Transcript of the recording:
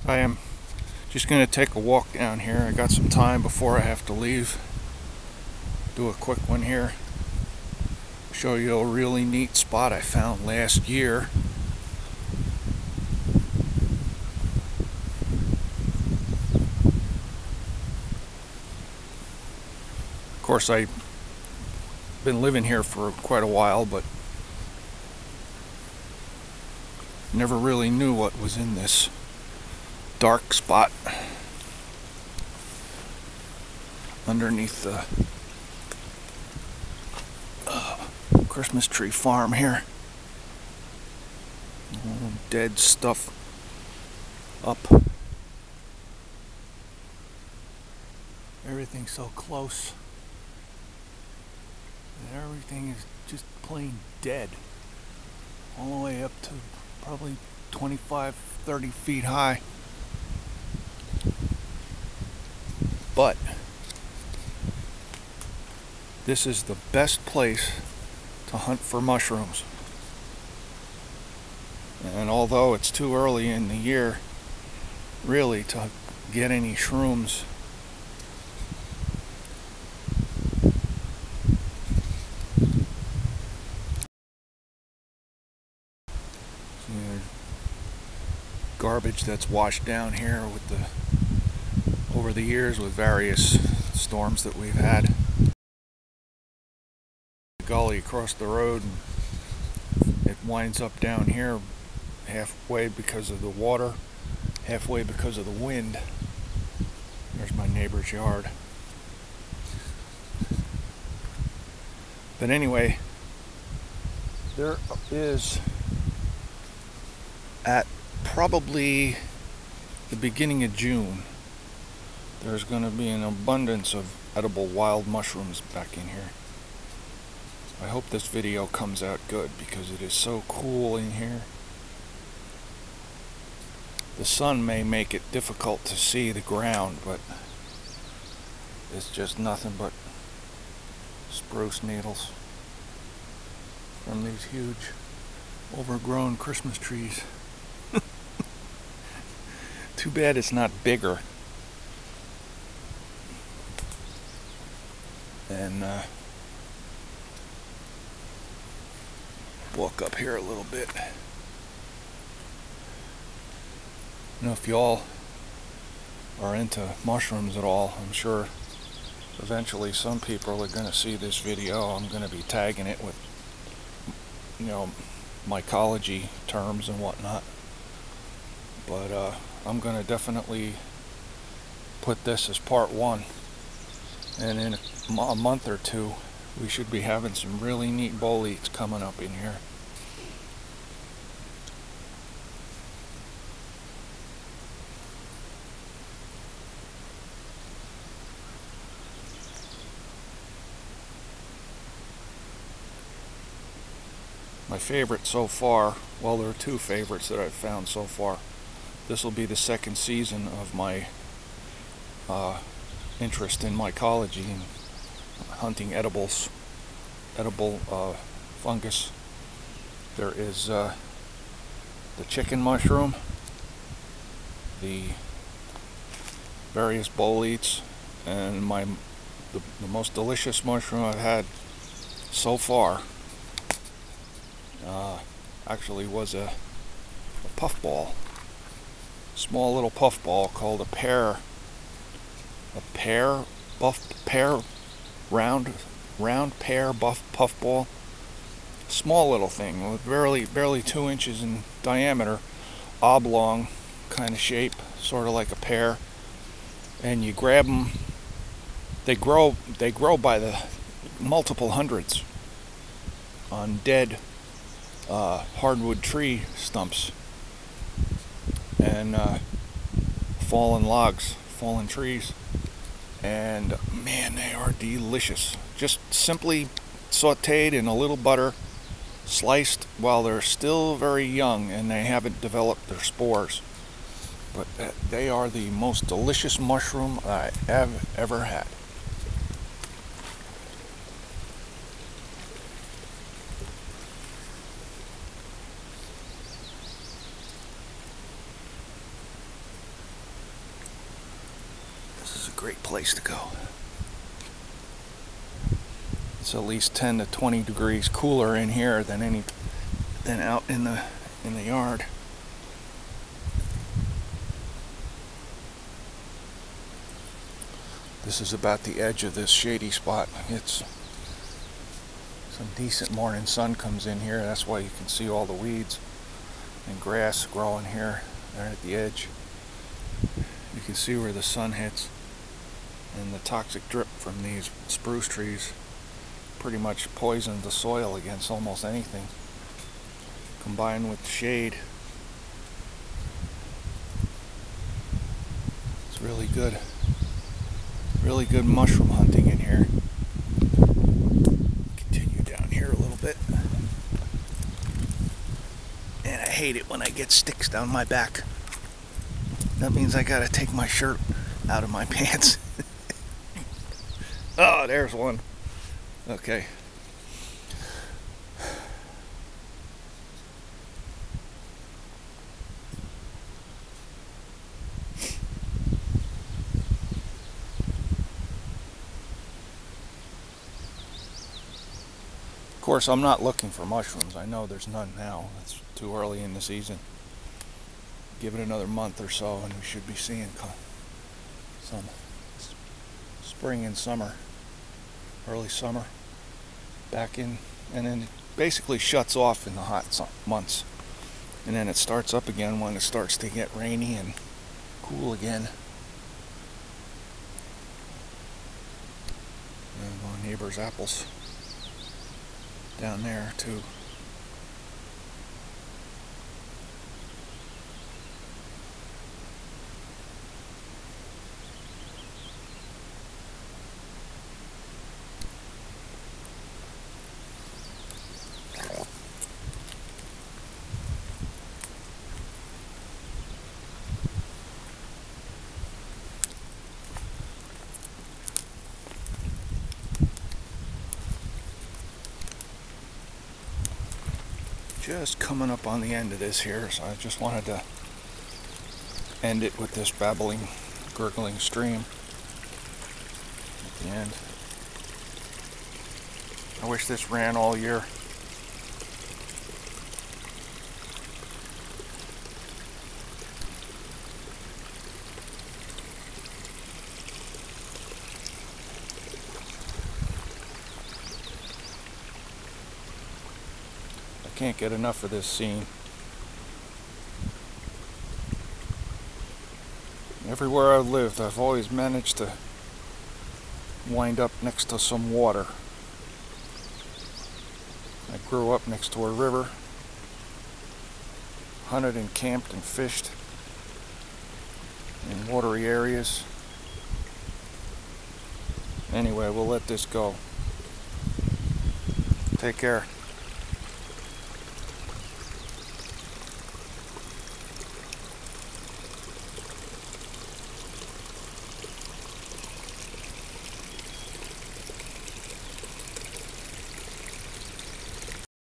I am just going to take a walk down here. I got some time before I have to leave. Do a quick one here. Show you a really neat spot I found last year. Of course, I've been living here for quite a while, but never really knew what was in this dark spot underneath the Christmas tree farm here. All dead stuff up. Everything's so close. And everything is just plain dead. All the way up to probably 25, 30 feet high. But this is the best place to hunt for mushrooms. And although it's too early in the year really to get any shrooms, garbage that's washed down here with over the years with various storms that we've had. The gully across the road, and it winds up down here halfway because of the water, halfway because of the wind. There's my neighbor's yard. But anyway, there is, at probably the beginning of June, there's going to be an abundance of edible wild mushrooms back in here. I hope this video comes out good because it is so cool in here. The sun may make it difficult to see the ground, but it's just nothing but spruce needles from these huge overgrown Christmas trees. Too bad it's not bigger. And walk up here a little bit. You know, if y'all are into mushrooms at all, I'm sure eventually some people are going to see this video. I'm going to be tagging it with, you know, mycology terms and whatnot. But I'm going to definitely put this as part one. And in a month or two, we should be having some really neat boletes coming up in here. My favorite so far, well, there are two favorites that I've found so far. This will be the second season of my interest in mycology and hunting edible fungus. There is the chicken mushroom, the various boletes, and the most delicious mushroom I've had so far actually was a puffball, small little puffball called round pear puffball. Small little thing with barely 2 inches in diameter, oblong kind of shape, sort of like a pear. And you grab them. They grow by the multiple hundreds on dead hardwood tree stumps and fallen logs, fallen trees. And man, they are delicious. Just simply sauteed in a little butter, sliced while they're still very young and they haven't developed their spores. But they are the most delicious mushroom I have ever had. great place to go. It's at least 10 to 20 degrees cooler in here than out in the yard. This is about the edge of this shady spot. It's some decent morning sun comes in here. That's why you can see all the weeds and grass growing here there at the edge. You can see where the sun hits, and the toxic drip from these spruce trees pretty much poisons the soil against almost anything. Combined with the shade, it's really good mushroom hunting in here. Continue down here a little bit. And I hate it when I get sticks down my back. That means I gotta take my shirt out of my pants. Oh, there's one. Okay. Of course, I'm not looking for mushrooms. I know there's none now. It's too early in the season. Give it another month or so and we should be seeing some spring and summer, early summer back in, and then it basically shuts off in the hot months, and then it starts up again when it starts to get rainy and cool again. And my neighbor's apples down there too. Just coming up on the end of this here, so I just wanted to end it with this babbling, gurgling stream at the end. I wish this ran all year. Can't get enough of this scene. Everywhere I've lived, I've always managed to wind up next to some water. I grew up next to a river, hunted and camped and fished in watery areas. Anyway, we'll let this go. Take care.